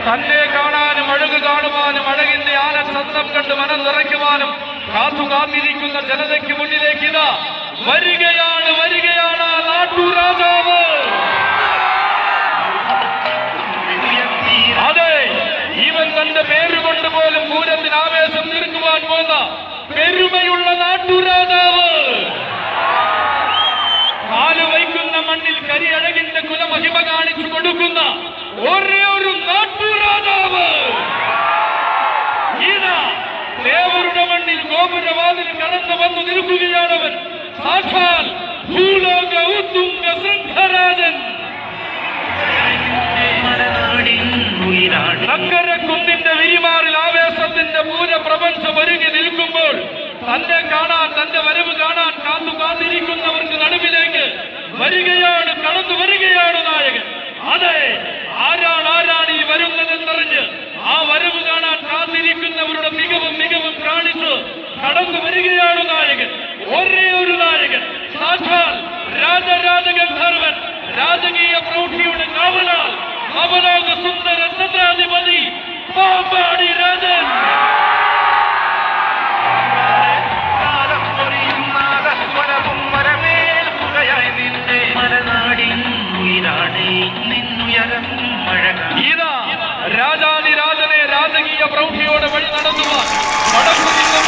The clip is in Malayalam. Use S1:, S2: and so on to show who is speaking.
S1: തന്നെ കാണാനും അഴക് കാണുവാനും അഴകിന്റെ ആനച്ചന്തം കണ്ട് മനം നിറയ്ക്കുവാനും കാത്തുകാത്തിരിക്കുന്ന ജനതയ്ക്ക് മുന്നിലേക്ക് ഇതാ വരികയാണ് വരികയാണ് നാട്ടുരാജാവ്. അതെ, ഇവൻ തന്റെ പേരുകൊണ്ട് പോലും പൂരത്തിന് ആവേശം തീർക്കുവാൻ പോന്ന പെരുമയുള്ള നാട്ടുരാജാവ്. കാല് വയ്ക്കുന്ന മണ്ണിൽ കരിയഴകിന്റെ കുലമഹിമ കാണിച്ചു കൊടുക്കുന്ന ഒരേ ഒരു നാട്ടുരാജാവ്. ഇതാ ദേവരുടെ മണ്ണിൽ ഗോപുരവാതിൽ കടന്നു വന്നു നിൽക്കുകയാണവൻ. സാക്ഷാൽ ഭൂലോക ഉത്തുംഗ ശൃംഖരാജൻ. നക്കരക്കുന്നിന്റെ വിരിമാറിൽ ആവേശത്തിന്റെ പൂരപ്രപഞ്ചം ഒരുങ്ങി നിൽക്കുമ്പോൾ തന്നെ കാണാൻ, തന്റെ വരവ് കാണാൻ കാത്തിരിക്കുന്നവർക്ക് നടുവിലേക്ക് വരികയാണ്, കടന്നു വരികയാണ് നായകൻ. അതെ, ആരാണ് ഈ വരുന്നതെന്നറിഞ്ഞ് ആ വരവ് കാണാൻ കാത്തിരിക്കുന്നവരുടെ മികവും കാണിച്ച് കടന്നു വരികയാണ് നായകൻ. ഒരേ ഒരു നായകൻ, സാക്ഷാൽ രാജരാജഗന്ധർവൻ, രാജകീയ പ്രൗഢിയുടെ കാവലാൽ അവലോക സുന്ദര ഛത്രാധിപതി പാമ്പാടി രാജൻ. ഇതാ രാജാതിരാജനെ രാജകീയ പ്രൗഢിയോടെ വഴി നടത്തുവാൻ വടക്കു നിന്നും